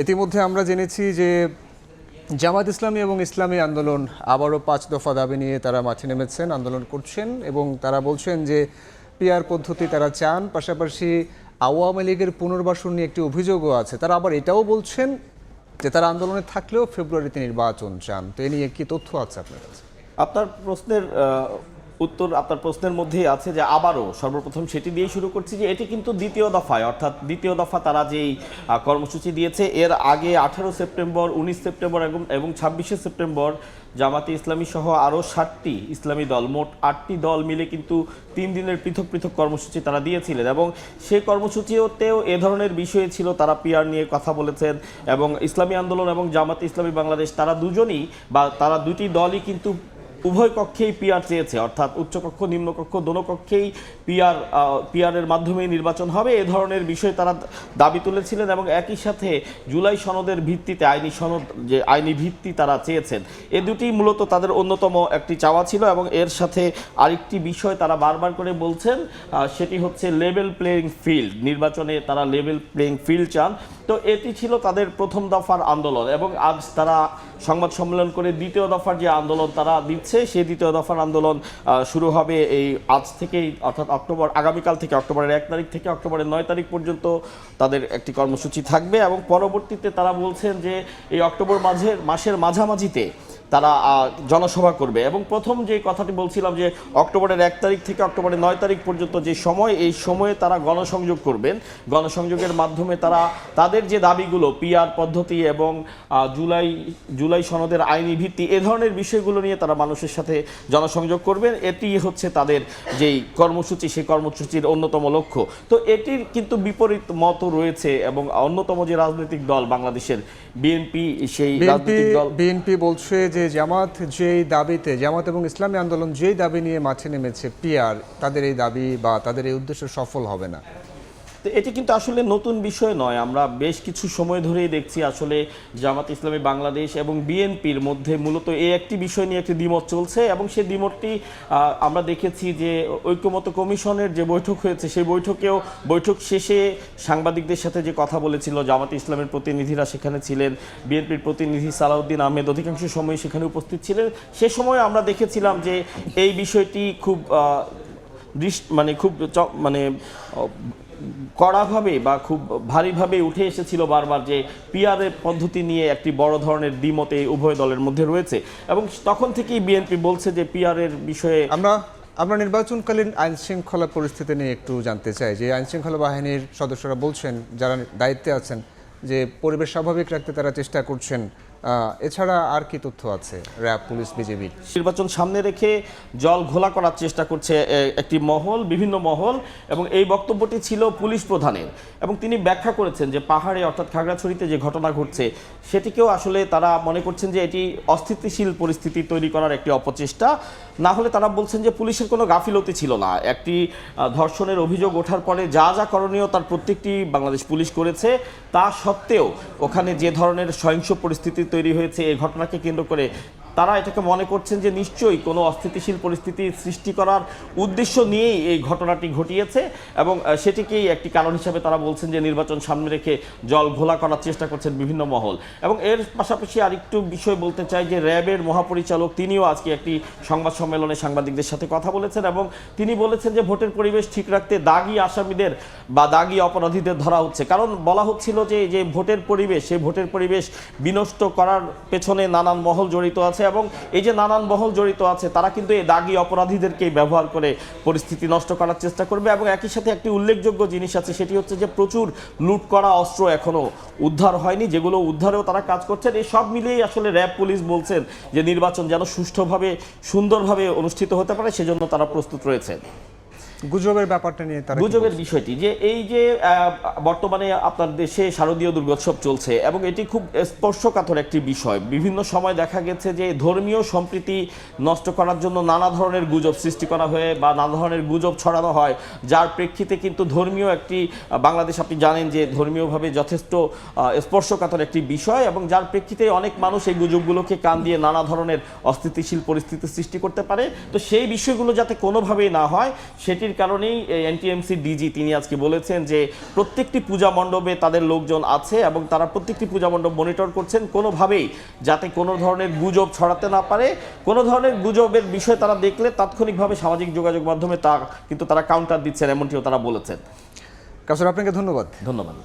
ইতিমধ্যে আমরা জেনেছি যে জামাত ইসলামী এবং ইসলামী আন্দোলন আবারও 5 দফা দাবি নিয়ে তারা মাঠে নেমেছেন, আন্দোলন করছেন এবং তারা বলছেন যে পিআর পদ্ধতি তারা চান। পাশাপাশি আওয়ামী লীগের পুনর্বাসন নিয়ে একটি অভিযোগও আছে। তারা আবার এটাও বলছেন যে তারা আন্দোলনে থাকলেও ফেব্রুয়ারিতে নির্বাচন চান। তো এ নিয়ে কি তথ্য আছে আপনার কাছে? আপনার প্রশ্নের উত্তর আপনার প্রশ্নের মধ্যেই আছে যে আবারও সর্বপ্রথম সেটি দিয়ে শুরু করছি যে এটি কিন্তু দ্বিতীয় দফায়, অর্থাৎ দ্বিতীয় দফা তারা যেই কর্মসূচি দিয়েছে এর আগে 18 সেপ্টেম্বর, 19 সেপ্টেম্বর এবং 26শে সেপ্টেম্বর জামাতে ইসলামী সহ আরও 7টি ইসলামী দল, মোট 8টি দল মিলে কিন্তু 3 দিনের পৃথক পৃথক কর্মসূচি তারা দিয়েছিলেন এবং সেই কর্মসূচিতেও এ ধরনের বিষয় ছিল। তারা পিআর নিয়ে কথা বলেছেন এবং ইসলামী আন্দোলন এবং জামাতে ইসলামী বাংলাদেশ তারা দুজনই বা তারা দুটি দলই কিন্তু উভয় কক্ষেই পিআর চেয়েছে, অর্থাৎ উচ্চকক্ষ নিম্নকক্ষ দোনো কক্ষেই পিআরের মাধ্যমে নির্বাচন হবে এ ধরনের বিষয় তারা দাবি তুলেছিলেন এবং একই সাথে জুলাই সনদের ভিত্তিতে আইনি সনদ যে আইনি ভিত্তি তারা চেয়েছেন। এ দুটি মূলত তাদের অন্যতম একটি চাওয়া ছিল এবং এর সাথে আরেকটি বিষয় তারা বারবার করে বলছেন, সেটি হচ্ছে লেভেল প্লেয়িং ফিল্ড। নির্বাচনে তারা লেভেল প্লেয়িং ফিল্ড চান। তো এটি ছিল তাদের প্রথম দফার আন্দোলন এবং আজ তারা সংবাদ সম্মেলন করে দ্বিতীয় দফার যে আন্দোলন তারা দিচ্ছে সেই দ্বিতীয় দফার আন্দোলন শুরু হবে এই আজ থেকেই, অর্থাৎ আগামীকাল থেকে অক্টোবরের 1 তারিখ থেকে অক্টোবরের 9 তারিখ পর্যন্ত তাদের একটি কর্মসূচি থাকবে এবং পরবর্তীতে তারা বলছেন যে এই অক্টোবর মাসের মাঝামাঝিতে তারা জনসভা করবে এবং প্রথম যে কথাটি বলছিলাম যে অক্টোবরের 1 তারিখ থেকে অক্টোবরের 9 তারিখ পর্যন্ত যে সময়, এই সময়ে তারা গণসংযোগ করবেন। গণসংযোগের মাধ্যমে তারা তাদের যে দাবিগুলো পিআর পদ্ধতি এবং জুলাই সনদের আইনি ভিত্তি এ ধরনের বিষয়গুলো নিয়ে তারা মানুষের সাথে জনসংযোগ করবেন। এটি হচ্ছে তাদের যেই কর্মসূচি, সেই কর্মসূচির অন্যতম লক্ষ্য। তো এটির কিন্তু বিপরীত মত রয়েছে এবং অন্যতম যে রাজনৈতিক দল বাংলাদেশের বিএনপি, সেই রাজনৈতিক দল বিএনপি বলছে যে জামাত এবং ইসলামী আন্দোলন যেই দাবি নিয়ে মাঠে নেমেছে পিআর, তাদের এই দাবি বা তাদের এই উদ্দেশ্য সফল হবে না। তো এটি কিন্তু আসলে নতুন বিষয় নয়। আমরা বেশ কিছু সময় ধরেই দেখছি আসলে জামাত ইসলামী বাংলাদেশ এবং বিএনপির মধ্যে মূলত এই একটি বিষয় নিয়ে একটি দ্বিমত চলছে এবং সেই দ্বিমতটি আমরা দেখেছি যে ঐক্যমত্য কমিশনের যে বৈঠক হয়েছে সেই বৈঠক শেষে সাংবাদিকদের সাথে যে কথা বলেছিল জামাত ইসলামের প্রতিনিধিরা সেখানে ছিলেন, বিএনপির প্রতিনিধি সালাউদ্দিন আহমেদ অধিকাংশ সময় সেখানে উপস্থিত ছিলেন। সে সময় আমরা দেখেছিলাম যে এই বিষয়টি খুব কড়াভাবে বা খুব ভারীভাবে উঠে এসেছিল বারবার যে পিআরের পদ্ধতি নিয়ে একটি বড় ধরনের দ্বিমতে উভয় দলের মধ্যে রয়েছে এবং তখন থেকেই বিএনপি বলছে যে পিআরের বিষয়ে আমরা নির্বাচনকালীন আইন শৃঙ্খলা পরিস্থিতি নিয়ে একটু জানতে চাই। যে আইন শৃঙ্খলা বাহিনীর সদস্যরা বলছেন, যারা দায়িত্বে আছেন, যে পরিবেশ স্বাভাবিক রাখতে তারা চেষ্টা করছেন। এছাড়া আর কি তথ্য আছে র্যাব, পুলিশ, বিজিবি? নির্বাচন সামনে রেখে জল ঘোলা করার চেষ্টা করছে একটি মহল, বিভিন্ন মহল, এবং এই বক্তব্যটি ছিল পুলিশ প্রধানের এবং তিনি ব্যাখ্যা করেছেন যে পাহাড়ে অর্থাৎ খাগড়াছড়িতে যে ঘটনা ঘটছে সেটিকেও আসলে তারা মনে করছেন যে এটি অস্থিতিশীল পরিস্থিতি তৈরি করার একটি অপচেষ্টা। না হলে তারা বলছেন যে পুলিশের কোনো গাফিলতি ছিল না। একটি ধর্ষণের অভিযোগ ওঠার পরে যা যা করণীয় তার প্রত্যেকটি বাংলাদেশ পুলিশ করেছে। তা সত্ত্বেও ওখানে যে ধরনের সহিংস পরিস্থিতি তৈরি হয়েছে এই ঘটনাকে কেন্দ্র করে তারা এটাকে মনে করছেন যে নিশ্চয়ই কোনো অস্থিতিশীল পরিস্থিতি সৃষ্টি করার উদ্দেশ্য নিয়েই এই ঘটনাটি ঘটিয়েছে এবং সেটিকেই একটি কারণ হিসাবে তারা বলছেন যে নির্বাচন সামনে রেখে জল ঘোলা করার চেষ্টা করছেন বিভিন্ন মহল। এবং এর পাশাপাশি আরেকটু বিষয় বলতে চাই যে র্যাবের মহাপরিচালক তিনিও আজকে একটি সংবাদ সম্মেলনে সাংবাদিকদের সাথে কথা বলেছেন এবং তিনি বলেছেন যে ভোটের পরিবেশ ঠিক রাখতে দাগী আসামিদের বা দাগী অপরাধীদের ধরা হচ্ছে। কারণ বলা হচ্ছিল যে ভোটের পরিবেশ, সেই ভোটের পরিবেশ বিনষ্ট করার পেছনে নানান মহল জড়িত আছে এবং এই যে নানান মহল জড়িত আছে তারা কিন্তু এই দাগী অপরাধীদেরকেই ব্যবহার করে পরিস্থিতি নষ্ট করার চেষ্টা করবে। এবং একই সাথে একটি উল্লেখযোগ্য জিনিস আছে, সেটি হচ্ছে যে প্রচুর লুট করা অস্ত্র এখনো উদ্ধার হয়নি, যেগুলো উদ্ধারেও তারা কাজ করছেন। এই সব মিলিয়েই আসলে র্যাব, পুলিশ বলছেন যে নির্বাচন যেন সুষ্ঠুভাবে সুন্দরভাবে অনুষ্ঠিত হতে পারে সেজন্য তারা প্রস্তুত রয়েছেন। গুজবের ব্যাপারটা নিয়ে গুজবের বিষয়টি যে এই যে বর্তমানে আপনার দেশে শারদীয় দুর্গোৎসব চলছে এবং এটি খুব স্পর্শকাতর একটি বিষয়। বিভিন্ন সময় দেখা গেছে যে ধর্মীয় সম্প্রীতি নষ্ট করার জন্য নানা ধরনের গুজব সৃষ্টি করা হয়ে বা নানা ধরনের গুজব ছড়ানো হয়, যার প্রেক্ষিতে কিন্তু ধর্মীয় একটি বাংলাদেশ আপনি জানেন যে ধর্মীয়ভাবে যথেষ্ট স্পর্শকাতর একটি বিষয় এবং যার প্রেক্ষিতে অনেক মানুষ এই গুজবগুলোকে কান দিয়ে নানা ধরনের অস্থিতিশীল পরিস্থিতি সৃষ্টি করতে পারে। তো সেই বিষয়গুলো যাতে কোনোভাবেই না হয় সেটি সেটির কারণেই এনটিএমসি ডিজি তিনি আজকে বলেছেন যে প্রত্যেকটি পূজা মণ্ডপে তাদের লোকজন আছে এবং তারা প্রত্যেকটি পূজা মণ্ডপ মনিটর করছেন কোনোভাবেই যাতে কোনো ধরনের গুজব ছড়াতে না পারে। কোনো ধরনের গুজবের বিষয় তারা দেখলে তাৎক্ষণিকভাবে সামাজিক যোগাযোগ মাধ্যমে তা কিন্তু তারা কাউন্টার দিচ্ছেন, এমনটিও তারা বলেছেন। কাউসার, আপনাকে ধন্যবাদ। ধন্যবাদ।